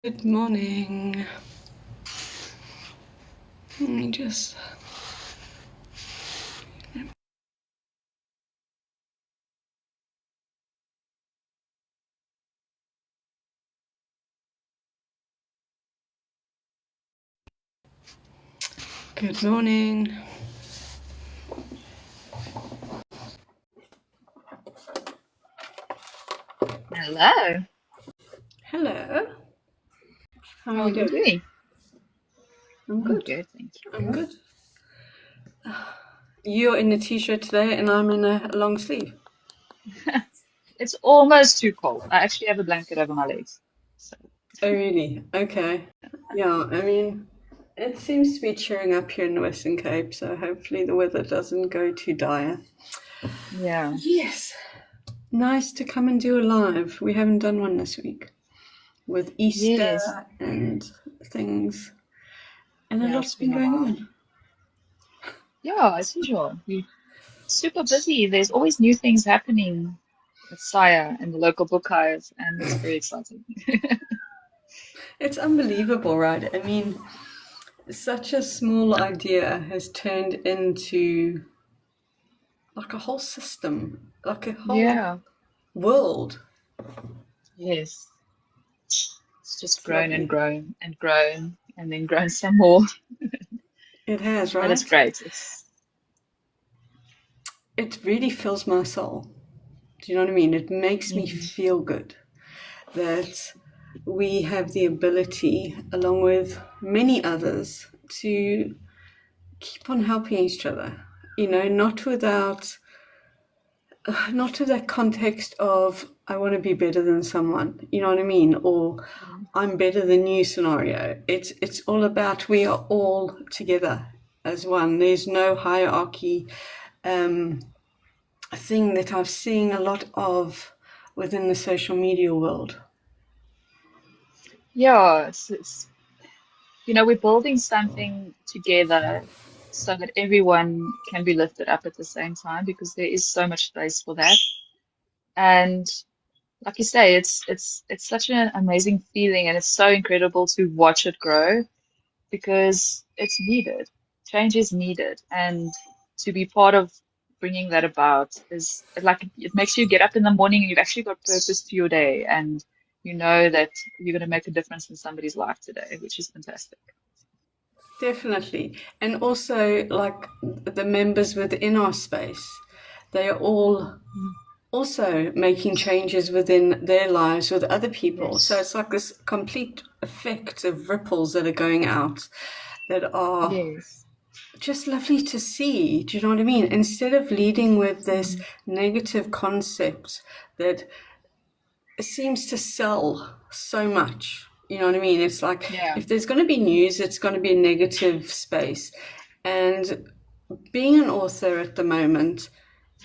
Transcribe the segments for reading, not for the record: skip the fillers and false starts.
Good morning. Let me just. Good morning. Hello. Hello. How How are are you you doing? doing? I'm I'm good. good, thank I'm you. good. You're in a t-shirt today, and I'm in a long sleeve. It's almost too cold. I actually have a blanket over my legs. So, Oh, really? Okay. Yeah, I mean, it seems to be cheering up here in the Western Cape, so hopefully the weather doesn't go too dire. yeah. Yes. Nice to come and do a live. We haven't done one this week with Easter Yes. and things, and a Yeah, lot's it's been been a going while. on. Yeah, as usual. We're super busy. There's always new things happening at SAIAA and the local book hive, and it's very exciting. It's unbelievable, right? I mean, such a small idea has turned into like a whole system, like a whole Yeah. world. Yes. It's just It's grown and lovely. grown and grown and then grown some more. It has, But it's right? great. It's It really fills my soul. Do you know what I mean? It makes me mm, feel good that we have the ability, along with many others, to keep on helping each other. Not to that context of I want to be better than someone, you know what I mean, or mm, I'm better than you scenario. It's all about we are all together as one. There's no hierarchy um, thing that I've seen a lot of within the social media world. yeah, we're building something together so that everyone can be lifted up at the same time because there is so much space for that. And like you say, it's such an amazing feeling and it's so incredible to watch it grow because it's needed. Change is needed. And to be part of bringing that about is like it makes you get up in the morning and you've actually got purpose to your day and you know that you're going to make a difference in somebody's life today, which is fantastic. Definitely. And also, like the members within our space, they are all also making changes within their lives with other people. So Yes. it's like this complete effect of ripples that are going out that are Yes. just lovely to see. Do you know what I mean? Instead of leading with this Mm. negative concept that seems to sell so much. You know what I mean? It's like Yeah. if there's going to be news, it's going to be a negative space. And being an author at the moment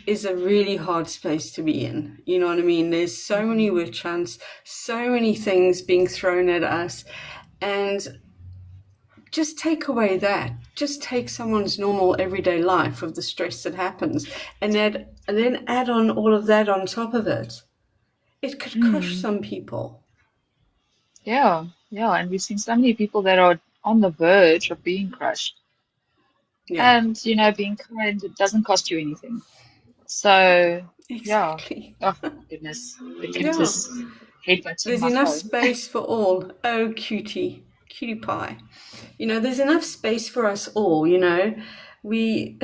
is a really hard space to be in. You know what I mean? There's so many Mm. witch hunts, so many things being thrown at us. And just take away that. Just take someone's normal everyday life of the stress that happens and then add on all of that on top of it. It could crush Mm. some people. Yeah. Yeah. And we've seen so many people that are on the verge of being crushed. Yeah, And, being kind, it doesn't cost you anything. So, yeah. exactly. Oh, goodness. The cat Yeah. is headbutting There's my enough phone. space for all. Oh, cutie. Cutie pie. There's enough space for us all, We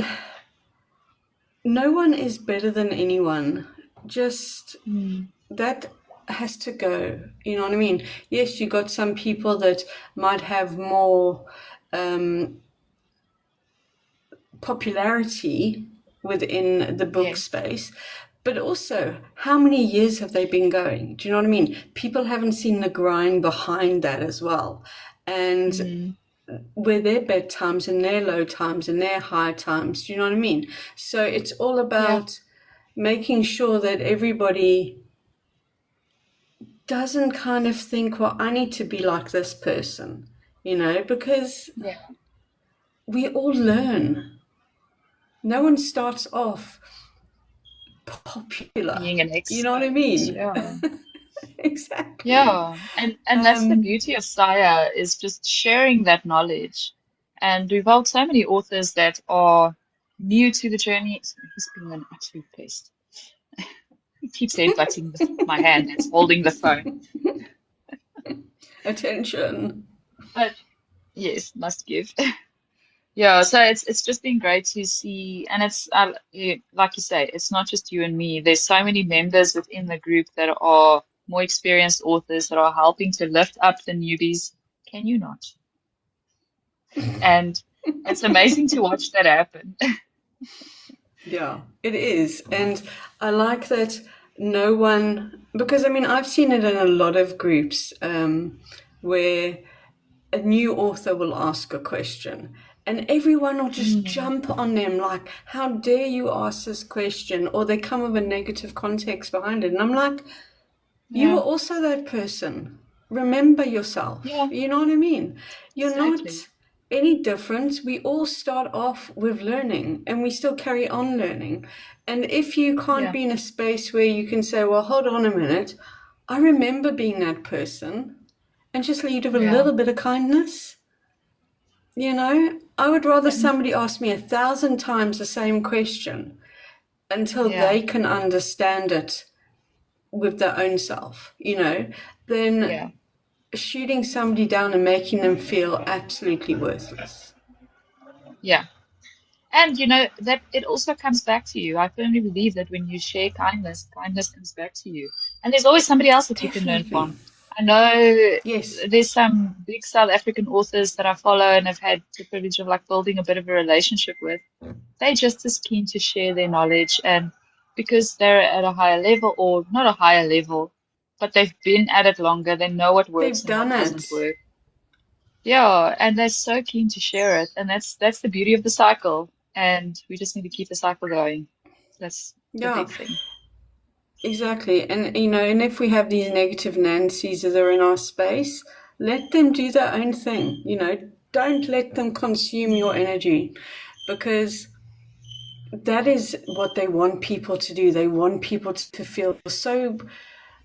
no one is better than anyone. Just Mm. that has to go. You know what I mean? Yes, you got some people that might have more um, popularity within the book Yes. space, but also how many years have they been going? Do you know what I mean? People haven't seen the grind behind that as well. And Mm. where their bedtimes and their low times and their high times, do you know what I mean? So it's all Yeah. about making sure that everybody doesn't kind of think, well, I need to be like this person, because Yeah. we all learn. No one starts off popular. Being an You know what I expert. mean? Yeah. Exactly. Yeah, and that's the Um, beauty of SAIAA is just sharing that knowledge. And we've helped so many authors that are new to the journey. He's being an absolute pest. He keeps headbutting my hand that's holding the phone. attention. But yes, must give. Yeah, so it's just been great to see, and it's like you say, it's not just you and me. There's so many members within the group that are more experienced authors that are helping to lift up the newbies. Can you not? And it's amazing to watch that happen. Yeah, it is. And I like that no one, because I mean, I've seen it in a lot of groups where a new author will ask a question and everyone will just Mm, jump on them like, how dare you ask this question? Or they come with a negative context behind it. And I'm like, you yeah, were also that person. Remember yourself. yeah, You know what I mean? You're exactly. not any different. We all start off with learning and we still carry on learning. And if you can't Yeah, be in a space where you can say, well, hold on a minute, I remember being that person, and just lead with a yeah. little bit of kindness, I would rather And somebody ask me 1,000 times the same question until yeah, they can understand it with their own self, than yeah. shooting somebody down and making them feel absolutely worthless. Yeah. And you know that it also comes back to you. I firmly believe that when you share kindness, kindness comes back to you. And there's always somebody else that you can learn Definitely. from. I know Yes. there's some big South African authors that I follow and have had the privilege of like building a bit of a relationship with. They're just as keen to share their knowledge, and because they're at a higher level, or not a higher level, but they've been at it longer, they know what works They've and done what doesn't it. work. Yeah, and they're so keen to share it, and that's the beauty of the cycle. And we just need to keep the cycle going. That's the Yeah, big thing. exactly. And if we have these negative Nancy's that are in our space, let them do their own thing. Don't let them consume your Mm. energy, because that is what they want people to do. They want people to feel so,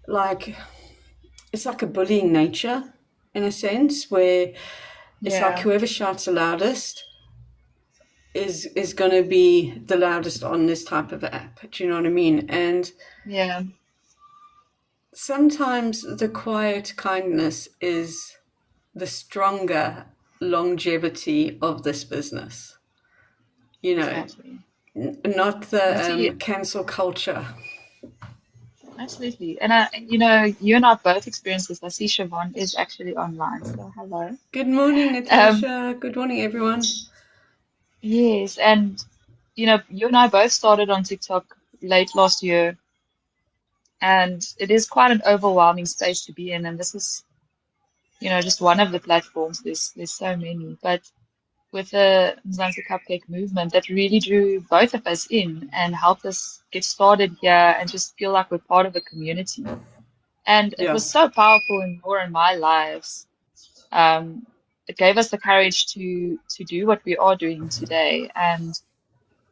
like, it's like a bullying nature in a sense, where it's like Yeah, whoever shouts the loudest is going to be the loudest on this type of app. Do you know what I mean? And yeah, sometimes the quiet kindness is the stronger longevity of this business, you know, exactly. not And I the see, cancel culture. absolutely. And you know, you and I both experienced this. I see Siobhan is actually online, so hello. Good morning, Um, Natasha. Good morning, everyone. yes, and you know, you and I both started on TikTok late last year, and it is quite an overwhelming space to be in. And this is, you know, just one of the platforms. There's so many, but with the Mzansi Cupcake movement, that really drew both of us in and helped us get started here and just feel like we're part of a community. And it Yeah, was so powerful in your and my lives. Um, it gave us the courage to do what we are doing today, and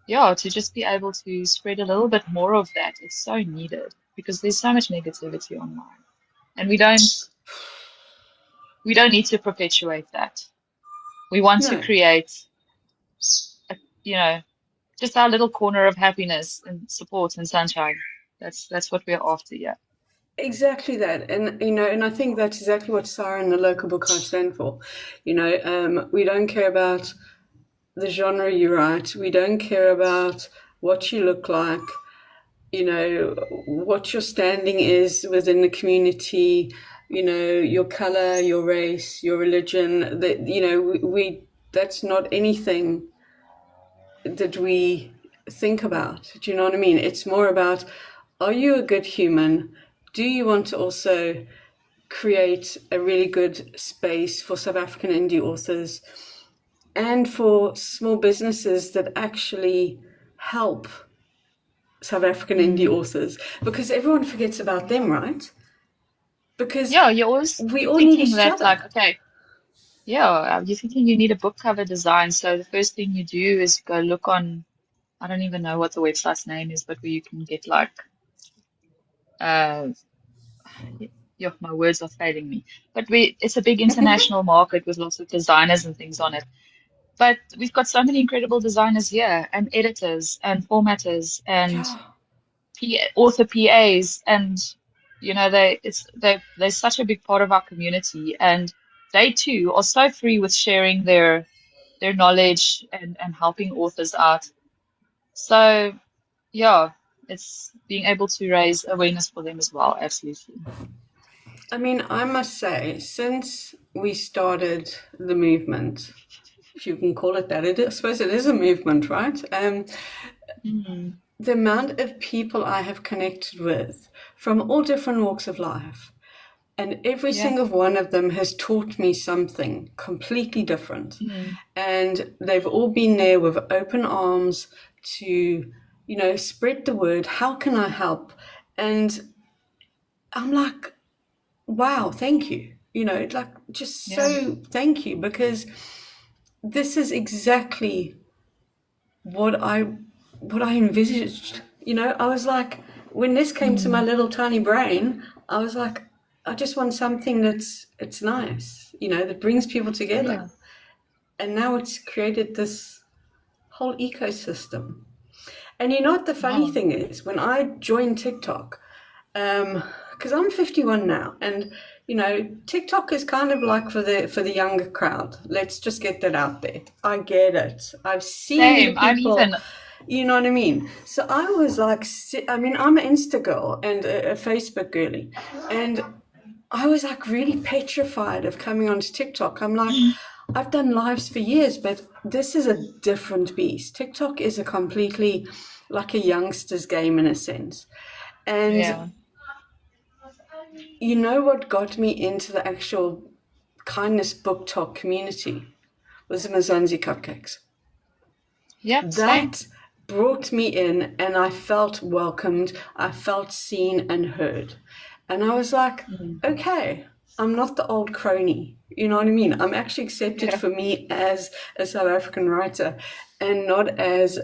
yeah, to just be able to spread a little bit more of that. It's so needed because there's so much negativity online, and we don't need to perpetuate that. We want to no, create, a, you know, just our little corner of happiness and support and sunshine. That's what we're after, yeah. exactly that. And I think that's exactly what Sarah and the local book club stand for. We don't care about the genre you write. We don't care about what you look like, what your standing is within the community, your color, your race, your religion. That we that's not anything that we think about. Do you know what I mean? It's more about, are you a good human? Do you want to also create a really good space for South African indie authors and for small businesses that actually help South African indie Mm. authors? Because everyone forgets about them, right? Because Yeah, you always we you're all need thinking each that like, other. okay, yeah, you're thinking you need a book cover design. So the first thing you do is go look on, I don't even know what the website's name is, but where you can get like uh Yeah, my words are failing me. But it's a big international market with lots of designers and things on it. But we've got so many incredible designers here, and editors, and formatters, and Yeah. author PAs, and they're such a big part of our community, and they too are so free with sharing their knowledge and helping authors out. So yeah, it's being able to raise awareness for them as well. Absolutely. I mean, I must say, since we started the movement, if you can call it that, I suppose it is a movement, right? Mm, The amount of people I have connected with from all different walks of life, and every yeah. single one of them has taught me something completely different. Mm, And they've all been there with open arms to, spread the word. How can I help? And I'm like, wow, thank you. Like just yeah. so thank you, because this is exactly what I envisaged. I was like, when this came to my Mm, little tiny brain, I was like, I just want something it's nice, that brings people together. yeah. And now it's created this whole ecosystem. And what the funny Wow. thing is, when I joined TikTok, because I'm 51 now, and TikTok is kind of like for the younger crowd. Let's just get that out there. I get it. I've seen the Same. I'm people. even. You know what I mean? So I was like, I mean, I'm an Insta girl and a Facebook girly, and I was like really petrified of coming onto TikTok. I'm like, I've done lives for years, but this is a different beast. TikTok is a completely like a youngster's game in a sense. And Yeah. what got me into the actual kindness book talk community was the Mzansi cupcakes. Yep. Same. That brought me in, and I felt welcomed. I felt seen and heard. And I was like, Mm, okay, I'm not the old crony. You know what I mean? I'm actually accepted yeah. for me as a South African writer, and not as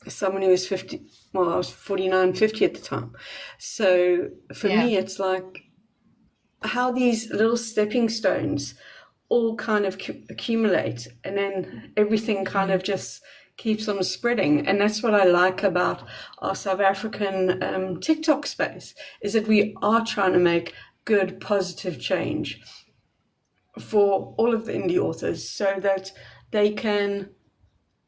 someone who was 50. Well, I was 49, 50 at the time. So for Yeah. me, it's like how these little stepping stones all kind of accumulate, and then everything kind Mm, of just keeps on spreading. And that's what I like about our South African TikTok space, is that we are trying to make good, positive change for all of the indie authors, so that they can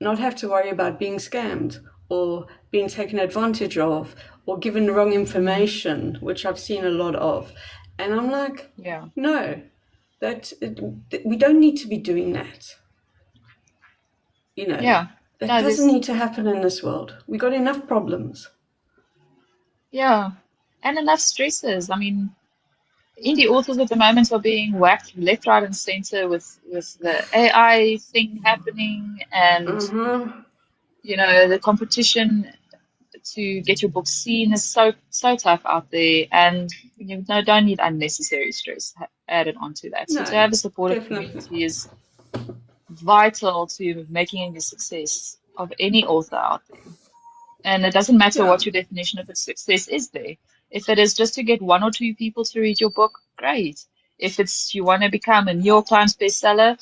not have to worry about being scammed or being taken advantage of or given the wrong mm, information, which I've seen a lot of. And I'm like, yeah. no, we don't need to be doing that. You know, Yeah. that No, doesn't this. need to happen in this world. We got enough problems. Yeah. And enough stresses. I mean, indie authors at the moment are being whacked left, right, and center with the AI thing happening, and Uh-huh. the competition to get your book seen is so tough out there, and don't need unnecessary stress added onto that. So to No, have a supportive definitely. community is vital to making a success of any author out there. And it doesn't matter Yeah, what your definition of a success is there. If it is just to get one or two people to read your book, great. If it's you want to become a New York Times bestseller,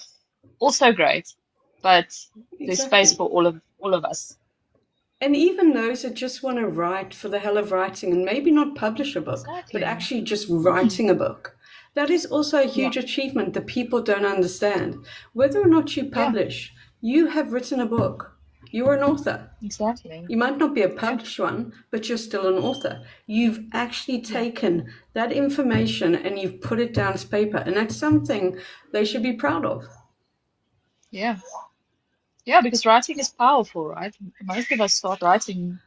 also great. But there's space exactly. for all of us. And even those that just want to write for the hell of writing and maybe not publish a book, but Exactly. actually just writing a book. That is also a Yeah. huge achievement that people don't understand. Whether or not you Yeah, publish, you have written a book. You're an author. exactly. You might not be a Yeah. published one, but you're still an author. You've actually Yeah. taken that information and you've put it down as paper. And that's something they should be proud of. Yeah. Yeah, because writing is powerful, right? Most of us start writing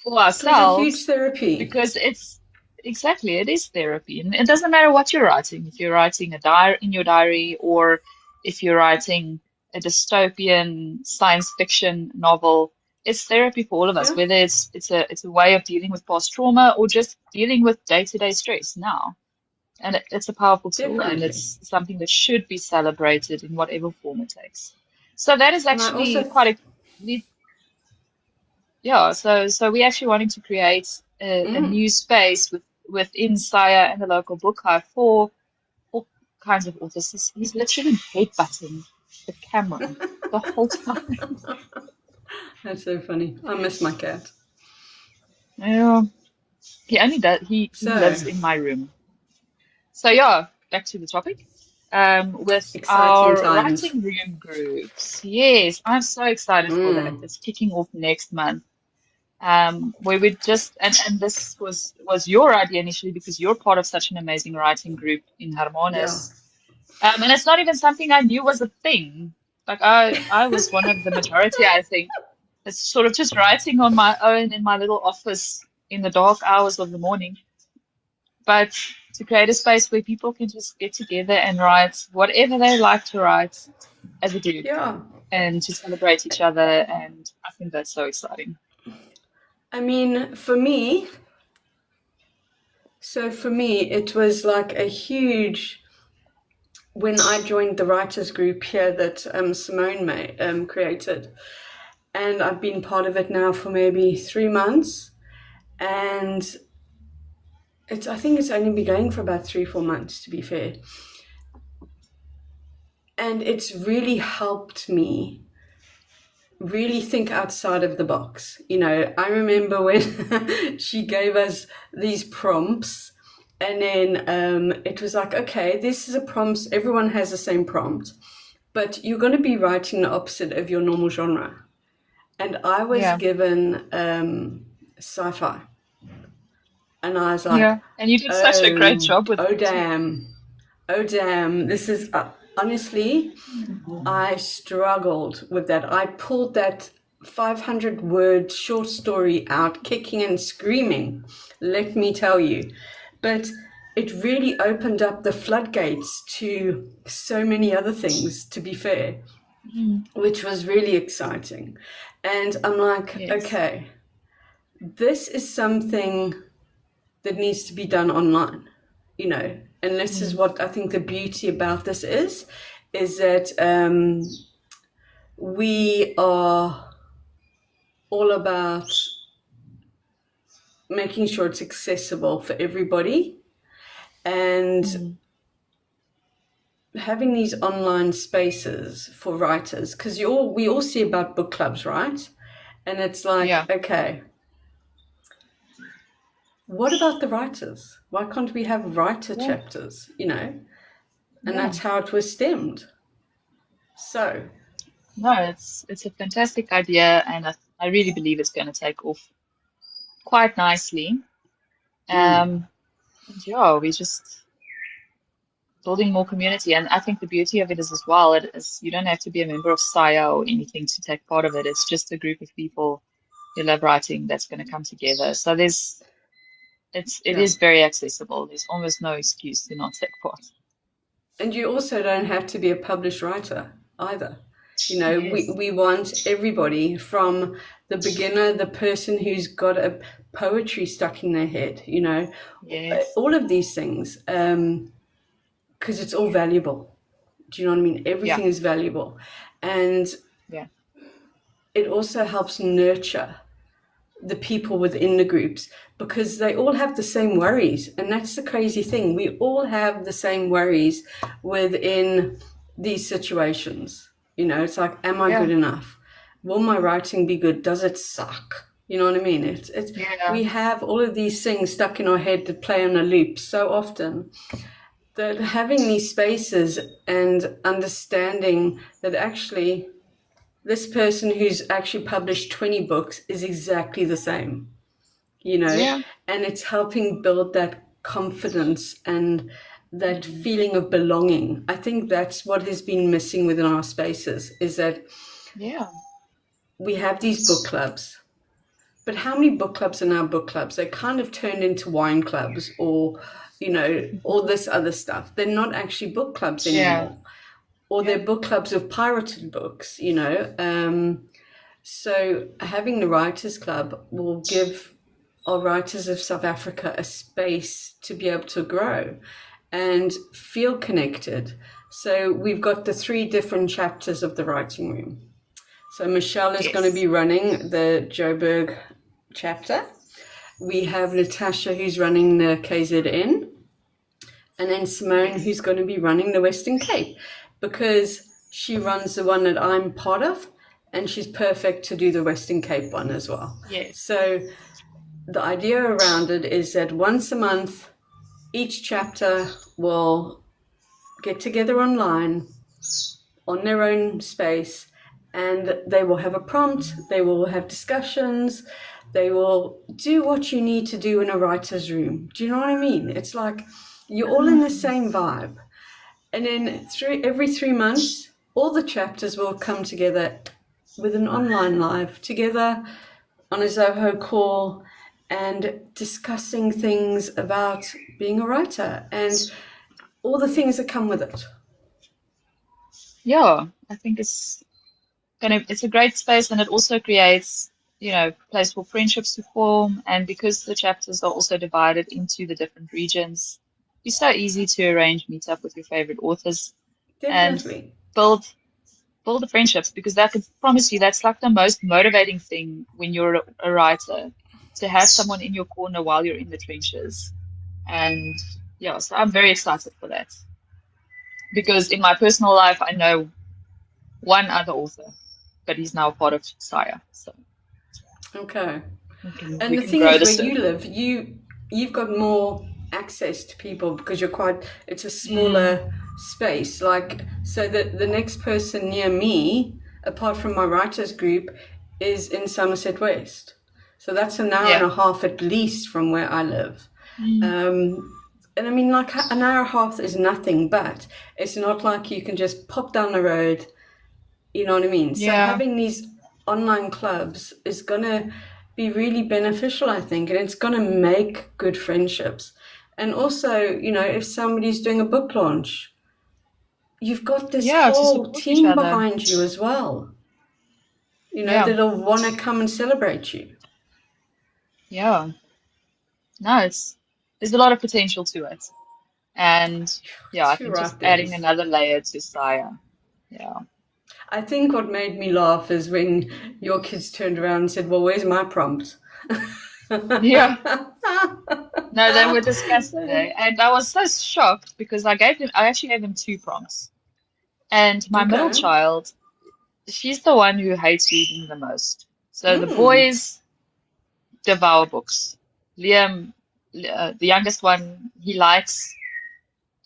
for So it's a huge ourselves therapy. because it is therapy. And it doesn't matter what you're writing. If you're writing a diary in your diary, or if you're writing a dystopian science fiction novel, it's therapy for all of us, Yeah, whether it's a way of dealing with past trauma or just dealing with day-to-day stress now. And it's a powerful tool, and definitely. it's something that should be celebrated in whatever form it takes. So that is And I actually also, quite a yeah. So we're actually wanting to create a mm, new space within SAIAA and the local book hive for all kinds of authors. He's literally headbutting the camera the whole time. That's so funny. I miss my cat. Yeah, he only does. He So, lives in my room. So yeah, back to the topic. With exciting our times. writing room groups, yes, I'm so excited for that. Mm, It's kicking off next month. Where we just and this was your idea initially because you're part of such an amazing writing group in yeah. Harmonis. And it's not even something I knew was a thing. Like I was one of the majority, I think. It's sort of just writing on my own in my little office in the dark hours of the morning. But to create a space where people can just get together and write whatever they like to write as a group Yeah. and to celebrate each other. And I think that's so exciting. I mean, for me, it was like a huge, when I joined the writers group here that Simone created, and I've been part of it now for maybe 3 months, and I think it's only been going for about 3, 4 months, to be fair. And it's really helped me really think outside of the box. I remember when she gave us these prompts, and then it was like, okay, this is a prompt. Everyone has the same prompt, but you're going to be writing the opposite of your normal genre. And I was Yeah. given sci-fi, and I was like, Yeah. And you did such a great oh, job with oh it too. damn, oh damn. This is honestly, I struggled with that. I pulled that 500-word short story out, kicking and screaming, let me tell you. But it really opened up the floodgates to so many other things, to be fair, Mm. which was really exciting. And I'm like, Yes. okay, this is something that needs to be done online. And this is Mm. what I think the beauty about this is that we are all about making sure it's accessible for everybody, and Mm. having these online spaces for writers, because we all see about book clubs, right? And it's like, Yeah. okay, what about the writers? Why can't we have writer Yeah. chapters? And Yeah. that's how it was stemmed. So, No, it's a fantastic idea, and I really believe it's going to take off quite nicely. mm, And yeah, we just building more community. And I think the beauty of it is as well, it is you don't have to be a member of SAIAA or anything to take part of it. It's just a group of people who love writing that's going to come together. So it yeah. is very accessible. There's almost no excuse to not take part. And you also don't have to be a published writer either. We, Yes. we want everybody, from the beginner, the person who's got a poetry stuck in their head, Yes. all of these things, because it's all valuable. Do you know what I mean? Yeah. Everything is valuable. And Yeah. it also helps nurture the people within the groups, because they all have the same worries. And that's the crazy thing. We all have the same worries within these situations. It's like, am I Yeah. good enough? Will my writing be good? Does it suck? You know what I mean? Yeah. We have all of these things stuck in our head that play on a loop so often, that having these spaces and understanding that actually this person who's actually published 20 books is exactly the same, Yeah. and it's helping build that confidence and that Mm. feeling of belonging. I think that's what has been missing within our spaces, is that Yeah. we have these book clubs, but how many book clubs are now book clubs? They kind of turned into wine clubs, or all this other stuff. They're not actually book clubs Yeah. anymore, or they're Yeah. book clubs of pirated books. So having the Writers Club will give our writers of South Africa a space to be able to grow and feel connected. So we've got the 3 different chapters of the writing room. So Michelle is going to Yes. be running the Joburg chapter. We have Natasha, who's running the KZN, and then Simone, Yes. who's going to be running the Western Cape, because she runs the one that I'm part of, and she's perfect to do the Western Cape one as well. Yes. So the idea around it is that once a month, each chapter will get together online on their own space, and they will have a prompt, they will have discussions, they will do what you need to do in a writer's room. Do you know what I mean? It's like you're all in the same vibe. And then every 3 months, all the chapters will come together with an online live together on a Zoho call and discussing things about being a writer and all the things that come with it. Yeah, I think it's a great space, and it also creates, place for friendships to form. And because the chapters are also divided into the different regions, it's so easy to arrange meetup with your favorite authors and Definitely. build build the friendships, because that could promise you that's like the most motivating thing when you're a writer, to have someone in your corner while you're in the trenches. And yeah, so I'm very excited for that, because in my personal life I know one other author, but he's now part of SAIAA, so Okay. we can And we the can thing grow is, the where you circle. live, you've got more access to people because it's a Mm, smaller space. Like, so that the next person near me, apart from my writers group, is in Somerset West. So that's an hour and yeah. a half at least from where I live. Mm, Um, and I mean, like an hour and a half is nothing, but it's not like you can just pop down the road. You know what I mean? So yeah. having these online clubs is going to be really beneficial, I think, and it's going to make good friendships. And also, if somebody's doing a book launch, you've got this Yeah, to whole support each team other. behind you as well, Yeah. that'll want to come and celebrate you. Yeah. No, there's a lot of potential to it. And yeah, I Too think just right, there adding is. another layer to SAIAA. Yeah. I think what made me laugh is when your kids turned around and said, "Well, where's my prompt?" Yeah. No, they were discussing it. And I was so shocked because I actually gave them two prompts. And my middle Okay. child, she's the one who hates reading the most. So the Mm. boys devour books. Liam, the youngest one, he likes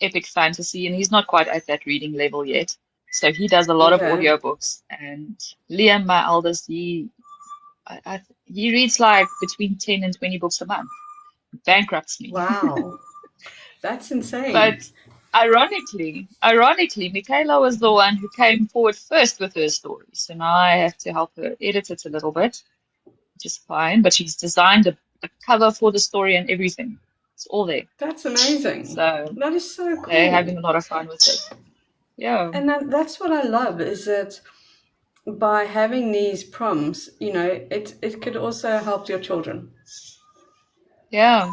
epic fantasy, and he's not quite at that reading level yet. So he does a lot of Okay. audiobooks. And Liam, my eldest, he reads like between 10 and 20 books a month. Bankrupts me. Wow. That's insane. But ironically, Michaela was the one who came forward first with her story. So now I have to help her edit it a little bit, which is fine. But she's designed a cover for the story and everything. It's all there. That's amazing. So That is so they're having cool. a lot of fun with it. Yeah. And that's what I love is that by having these prompts, it could also help your children, Yeah.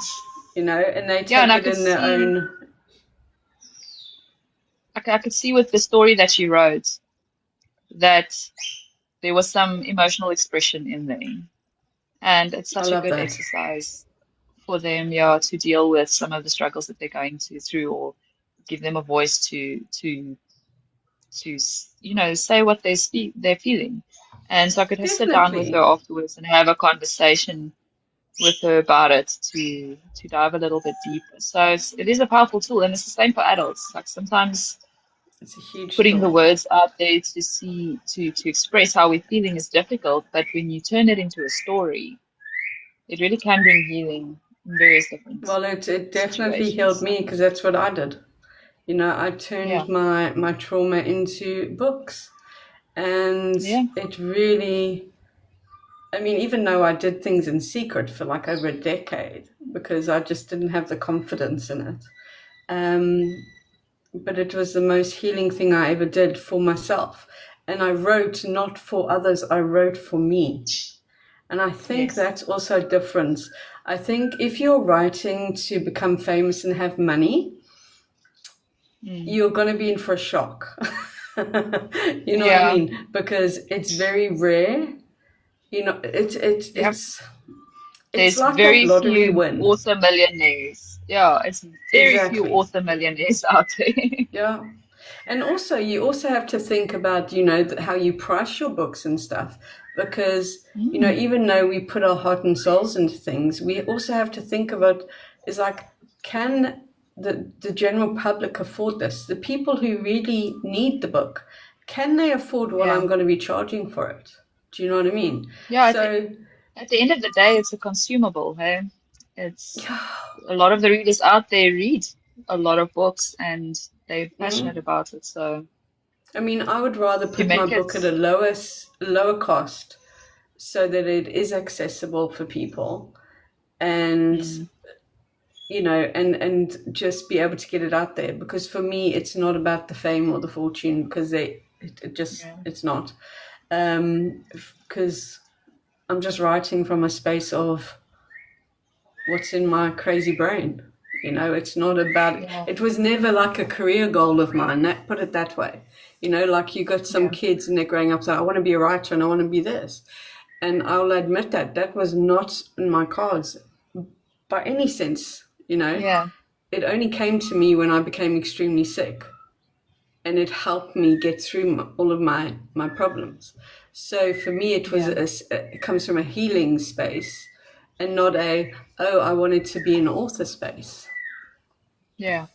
and they Yeah. And take it in their own. I could see with the story that she wrote that there was some emotional expression in there. And it's I such a love good that. exercise for them, yeah, to deal with some of the struggles that they're going through, or give them a voice to say what they're feeling. And so I could sit down with her Definitely. afterwards and have a conversation with her about it, to dive a little bit deeper. So it is a powerful tool, and it's the same for adults. Like sometimes It's a huge putting the tool. words out there to express how we're feeling is difficult, but when you turn it into a story, it really can bring healing in various different Well, it definitely healed situations. me because that's what I did. I turned Yeah, my trauma into books, and yeah, it really. I mean, even though I did things in secret for like over a decade because I just didn't have the confidence in it. Um, but it was the most healing thing I ever did for myself. And I wrote not for others, I wrote for me. And I think yes. that's also a difference. I think if you're writing to become famous and have money, Mm. you're going to be in for a shock. You know what I Yeah, mean? Because it's very rare. It's yep, It's There's like that very lottery few win. author millionaires. Yeah, it's very few Exactly. author millionaires out there. Yeah. And also, you also have to think about, you know, how you price your books and stuff. Because, you know, Mm, even though we put our heart and souls into things, we also have to think about is like, can the general public afford this? The people who really need the book, can they afford what yeah. I'm going to be charging for it? Do you know what I mean? Yeah, So, at the end of the day, it's a consumable, hey? It's yeah. a lot of the readers out there read a lot of books and they're passionate Mm. about it. So I mean, I would rather if you put my make book it, at a lower cost so that it is accessible for people and mm, you know and just be able to get it out there, because for me it's not about the fame or the fortune, because it just yeah, it's not, because I'm just writing from a space of what's in my crazy brain. You know, it's not about, yeah, it was never like a career goal of mine, that put it that way. You know, like you got some yeah, kids and they're growing up saying, I want to be a writer and I want to be this. And I'll admit that that was not in my cards by any sense, you know. yeah, It only came to me when I became extremely sick, and it helped me get through all of my problems. So for me, yeah, it comes from a healing space, and not a, oh, I wanted to be an author space. yeah,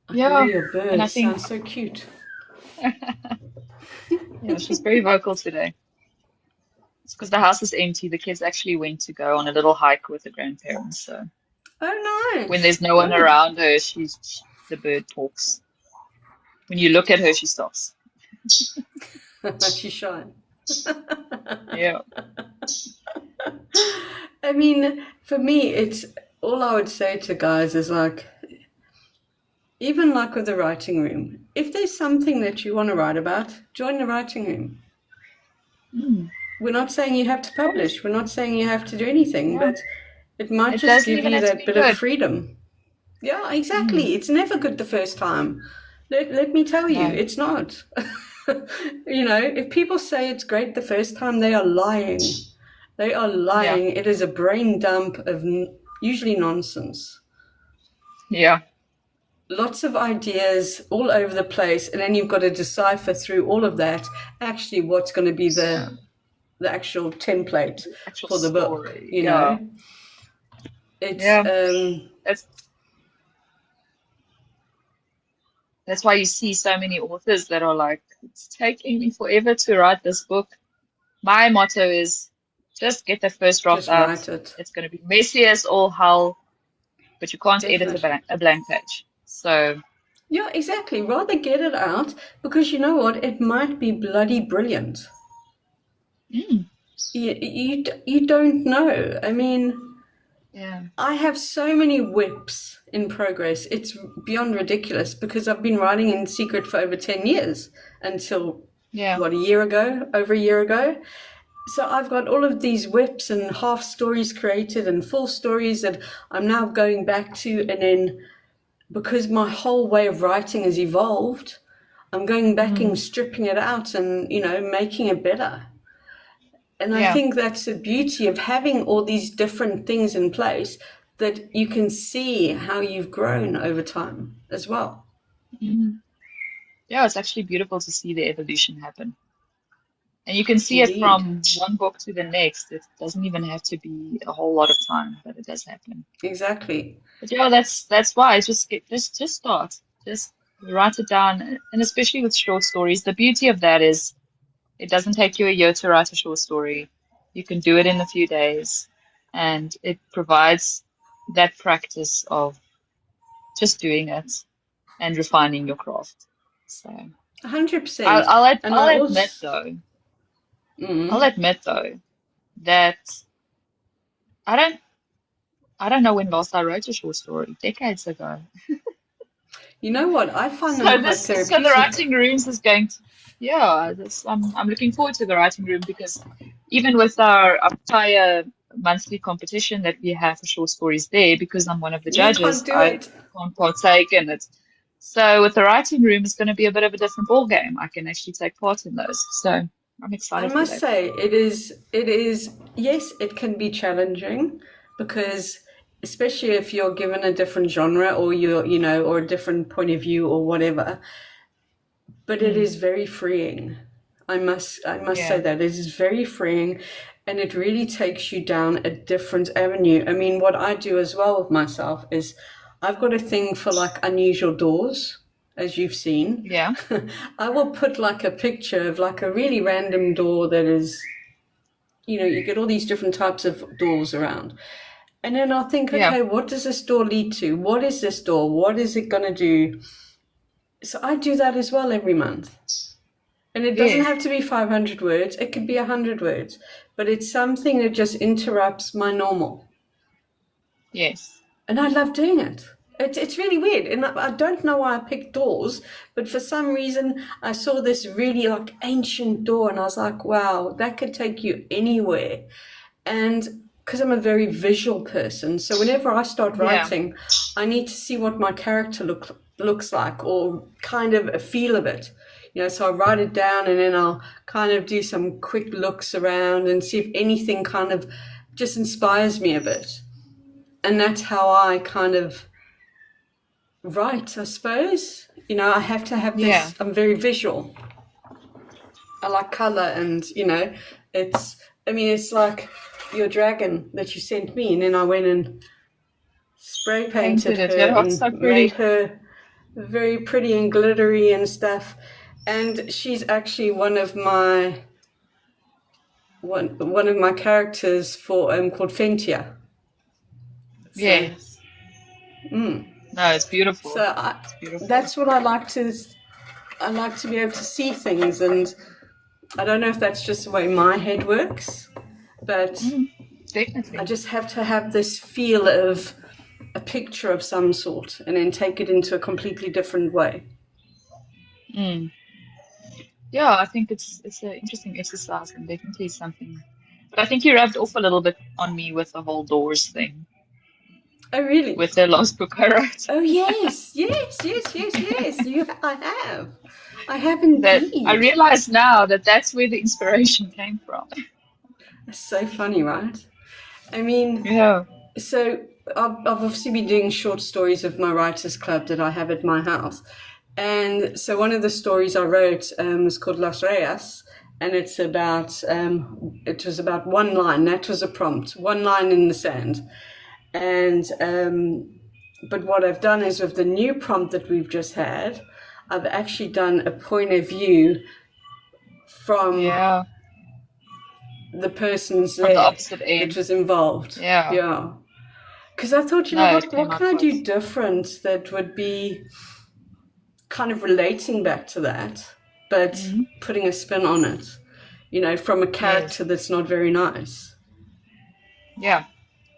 I can yeah. hear your And I birds think, sound so cute. yeah, she's very vocal today. It's because the house is empty. The kids actually went to go on a little hike with the grandparents. So Oh, when nice. there's no one Good. around her, the bird talks. When you look at her, she stops. She's shy. Yeah. I mean, for me, it's all I would say to guys is like, even like with the writing room, if there's something that you want to write about, join the writing room. Mm. We're not saying you have to publish, we're not saying you have to do anything, Yeah. but it might It just doesn't give even you have to that be bit of good. freedom. Yeah, Mm. exactly. It's never good the first time. Let me tell you, No. it's not. You know, if people say it's great the first time, they are lying. They are Yeah. lying. It is a brain dump of usually nonsense. Yeah. Lots of ideas all over the place, and then you've got to decipher through all of that actually what's going to be Yeah. the actual template The actual for the book, story. you Yeah. know. It's Yeah. That's that's why you see so many authors that are like, it's taking me forever to write this book. My motto is just get the first draft just out. write it. It's going to be messy as all hell, but you can't edit Definitely. a blank page. So, Yeah, exactly. Rather get it out, because you know what? It might be bloody brilliant. mm, You don't know. I mean, yeah. I have so many whips in progress. It's beyond ridiculous, because I've been writing in secret for over 10 years until, Yeah. what, a year ago? Over a year ago? So I've got all of these whips and half stories created and full stories that I'm now going back to. And then because my whole way of writing has evolved, I'm going back and Mm, stripping it out and, you know, making it better. And I yeah. think that's the beauty of having all these different things in place, that you can see how you've grown over time as well. Mm. Yeah, it's actually beautiful to see the evolution happen. And you can see it Indeed. from one book to the next. It doesn't even have to be a whole lot of time, but it does happen. Exactly. But yeah, that's why. Just start. Just write it down. And especially with short stories, the beauty of that is it doesn't take you a year to write a short story. You can do it in a few days, and it provides that practice of just doing it and refining your craft. So 100%. And I I'll also, admit though, I'll mm, admit though that I don't I don't know when last I wrote a short story, decades ago. you know what? I find them So quite the therapeutic. writing rooms is going to, yeah, I'm looking forward to the writing room because even with our entire monthly competition that we have for short stories there, because I'm one of the You can't judges, do I it. can't partake in it. So with the writing room, it's going to be a bit of a different ball game. I can actually take part in those. So I'm I excited for must that. say, it is, yes, it can be challenging because especially if you're given a different genre or or a different point of view or whatever, but it Mm, is very freeing. I must say yeah, that it is very freeing and it really takes you down a different avenue. I mean, what I do as well with myself is I've got a thing for like unusual doors, as you've seen. yeah, I will put like a picture of like a really random door that is, you get all these different types of doors around. And then I'll think, yeah, okay, what does this door lead to? What is this door? What is it going to do? So I do that as well every month. And it doesn't yes, have to be 500 words, it could be 100 words, but it's something that just interrupts my normal. yes, And I love doing it. It's really weird. And I don't know why I picked doors, but for some reason I saw this really like ancient door and I was like, wow, that could take you anywhere. And because I'm a very visual person, so whenever I start yeah, writing, I need to see what my character looks like or kind of a feel of it. So I write it down and then I'll kind of do some quick looks around and see if anything kind of just inspires me a bit. And that's how I kind of write, I suppose. I have to have yeah. this, I'm very visual. I like color and, it's, I mean, it's like your dragon that you sent me. And then I went and spray painted Painted it. her Yeah, it's and so made pretty. her very pretty and glittery and stuff. And she's actually one of my characters for called Fentia. So, Yes. mm. No, it's so beautiful. I, It's beautiful. that's what I like to be able to see things, and I don't know if that's just the way my head works, but Mm, I definitely. just have to have this feel of a picture of some sort and then take it into a completely different way. Mm. Yeah, I think it's an interesting exercise and definitely something. But I think you rubbed off a little bit on me with the whole doors thing, Oh, really? with the last book I wrote. Oh, yes, yes, yes, yes, yes. I have That I indeed. realize now that that's where the inspiration came from. That's so funny, right? I mean, Yeah. so I've obviously been doing short stories of my writers club that I have at my house. And so one of the stories I wrote is called Las Reyes, and it was about one line. That was a prompt, one line in the sand. And but what I've done is with the new prompt that we've just had, I've actually done a point of view from Yeah. the persons From the there opposite that end. was involved. Yeah. Yeah. Because I thought, No, it what came can out I quite. do different that would be kind of relating back to that, but Mm, putting a spin on it, from a yes. character that's not very nice. Yeah.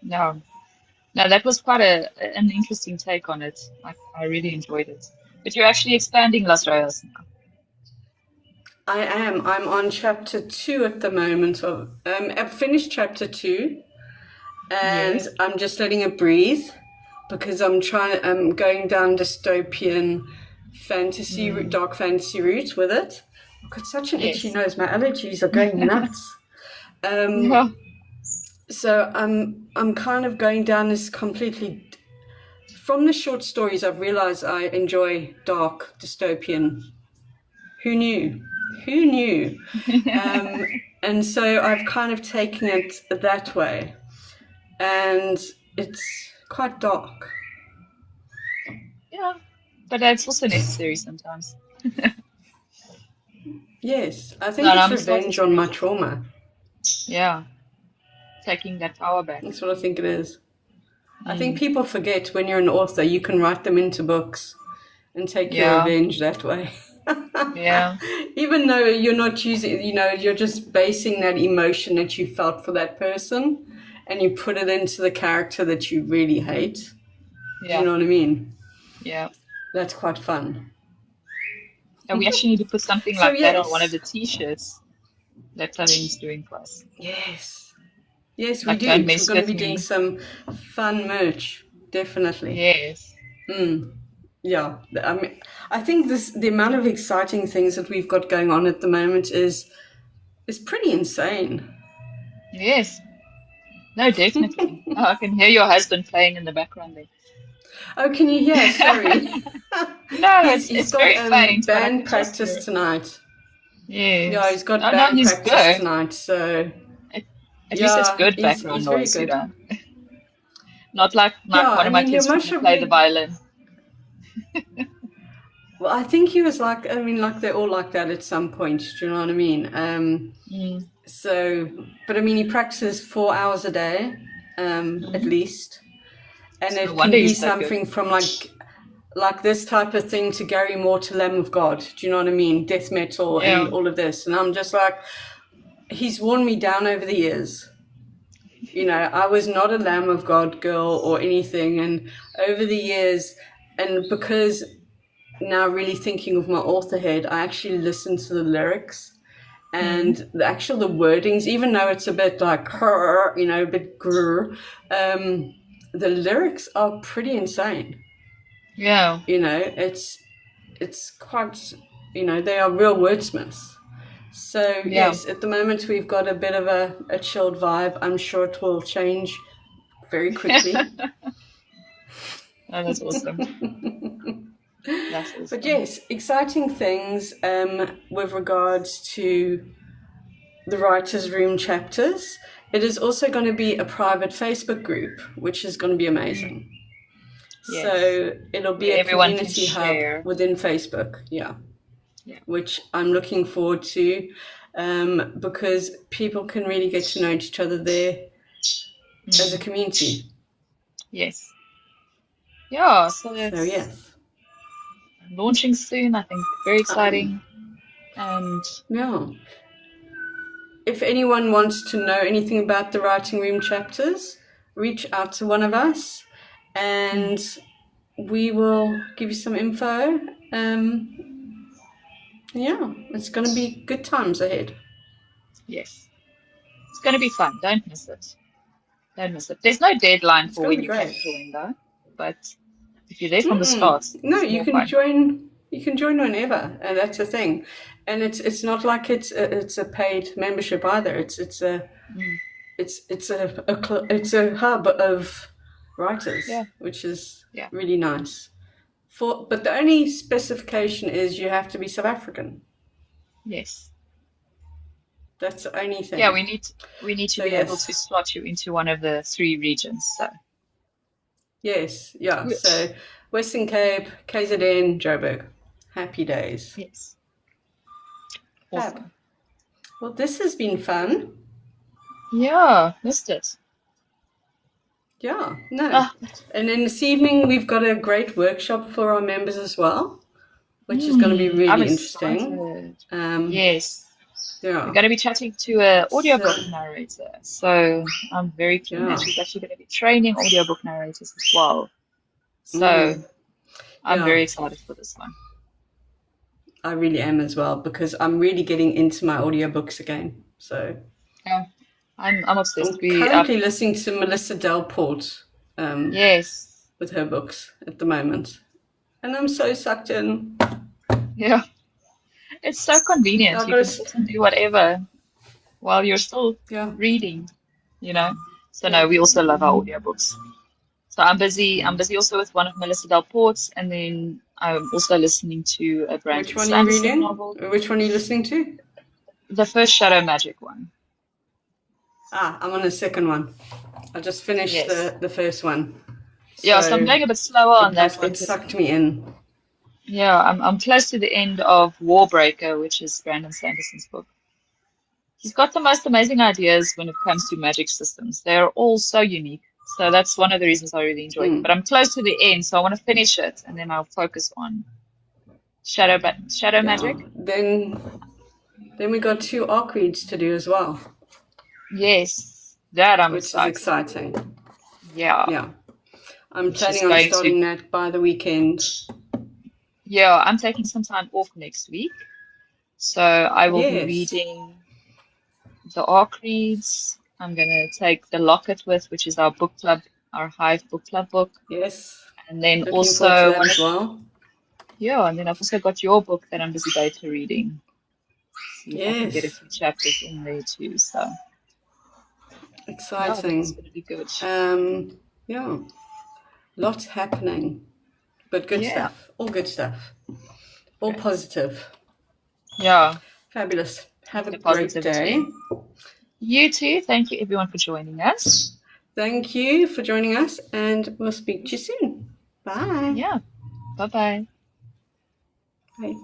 No. No, that was quite an interesting take on it. I really enjoyed it. But you're actually expanding Las Rayas now. I am. I'm on chapter 2 at the moment. I've finished chapter 2, and Yes. I'm just letting it breathe because I'm going down dystopian fantasy, Mm, dark fantasy route with it. I've got such an itchy yes. nose. My allergies are going nuts. Um, Yeah. so I'm kind of going down this completely. From the short stories, I've realized I enjoy dark dystopian. Who knew? Who knew? And so I've kind of taken it that way, and it's quite dark. Yeah. But that's also necessary sometimes. Yes, I No, think no, it's I'm starting revenge to on my read it. trauma. Yeah. Taking that power back. That's what I think it is. I think Mm, people forget when you're an author, you can write them into books and take your yeah. revenge that way. Yeah. Even though you're not choosing, you're just basing that emotion that you felt for that person and you put it into the character that you really hate. Do you Yeah. know what I mean? Yeah. That's quite fun. And we actually need to put something So, like that on one of yes, the t-shirts that Clarine's doing for us. yes, yes, we Like, don't do. We're mess going to with be doing me. some fun merch, definitely. Yes. Yeah, I think the amount of exciting things that we've got going on at the moment is is pretty insane. Yes. No, definitely. Oh, I can hear your husband playing in the background there. Oh, can you hear? Sorry. No, He's it's got very faint, but I band can just hear practice it. tonight. Yeah, Yes. he's got Oh no, band he's practice good. tonight, so At, at least it's yeah, good he's background very noise, good. Not like Yeah, one I of my mean, he'll kids trying most to play the probably. violin. Well, I think he was like, I mean, like they're all like that at some point. Do you know what I mean? Mm. So, but I mean, he practices 4 hours a day, at Hmm. least, and So no it wonder can be he's so good. something from like this type of thing to Gary Moore to Lamb of God. Do you know what I mean? Death metal and Yeah. all of this, and I'm just like, he's worn me down over the years. You know, I was not a Lamb of God girl or anything, and over the years, and because now really thinking of my author head, I actually listen to the lyrics Mm. and the wordings, even though it's a bit like, you know, a bit grr, the lyrics are pretty insane. Yeah. You know, it's quite, you know, they are real wordsmiths. So Yeah. yes, at the moment we've got a bit of a chilled vibe. I'm sure it will change very quickly. Oh, that's awesome. That's But awesome. yes, exciting things with regards to the writers' room chapters. It is also going to be a private Facebook group, which is going to be Mm. amazing. Yes. So it'll be Where a everyone can community hub share. within Facebook, yeah, Yeah. which I'm looking forward to because people can really get to know each other there as a Mm. community. Yes. Yeah, so So it's yes, launching soon, I think. Very um, exciting. And yeah. If anyone wants to know anything about the writing room chapters, reach out to one of us and mm, we will give you some info. Yeah, it's going to be good times ahead. yes, it's going to be fun. Don't miss it. Don't miss it. There's no deadline It's for going to when be you can great. join, though. But if you're there from the Mm-mm. start, No, it's you more can fun. join. You can join whenever, and that's the thing. And it's not like it's a paid membership either. Mm, It's a hub of writers, yeah, which is yeah. really nice. But the only specification is you have to be South African. Yes. That's the only Yeah, thing. we need to So be able to yes, slot you into one of the three regions. So yes, yeah. good. So Western Cape, KZN, Joburg. Happy days. Yes. Fab. Awesome. Well, this has been fun. Yeah, missed it. Yeah, no. Ah, And then this evening we've got a great workshop for our members as well, which is going to be I'm really interesting. excited. Um, Yes. We're yeah. going to be chatting to a So audiobook narrator. So I'm very keen. And yeah. she's actually going to be training audiobook narrators as well. So Mm, I'm yeah. very excited for this one. I really am as well because I'm really getting into my audiobooks again. So Yeah. I'm obsessed. I'm We currently listening to Melissa Delport yes. with her books at the moment. And I'm so sucked in. Yeah. It's so So convenient. I've You got can to, sit and do whatever while you're still yeah, reading, you know. So yeah. no, we also love our audiobooks. So I'm busy also with one of Melissa Delport's, and then I'm also listening to a Which Brandon one are you Sanderson reading? novel, Which one are you listening to? the first Shadow Magic one. I'm on the second one. I just finished Yes. the first one. Yeah, so I'm So going a bit slower on that one it because sucked me in. yeah, I'm close to the end of Warbreaker, which is Brandon Sanderson's book. He's got the most amazing ideas when it comes to magic systems. They're all so unique. So that's one of the reasons I really enjoyed it. But Mm. I'm close to the end, so I want to finish it and then I'll focus on Shadow Yeah. Magic. Then we got 2 arc reads to do as well, Yes, that I'm which is excited for. exciting. Yeah, Yeah. I'm which is planning on going to, starting that by the weekend. yeah, I'm taking some time off next week. So I will be Yes. reading the ARC reads. I'm going to take the Locket with, which is our book club, our Hive book club book. Yes. And then Looking forward to also that as well. yeah, and then I've also got your book that I'm busy beta reading. See if I can get a Yes. few chapters in there too. So yeah, I think it's Exciting. going to be good. Yeah. Lots happening, but good Yeah, stuff. All good stuff. All great. positive. Yeah, Fabulous. Have keep a the great day. positivity. You too. Thank you everyone for joining us. Thank you for joining us, and we'll speak to you soon. Bye. Yeah, bye bye. Bye.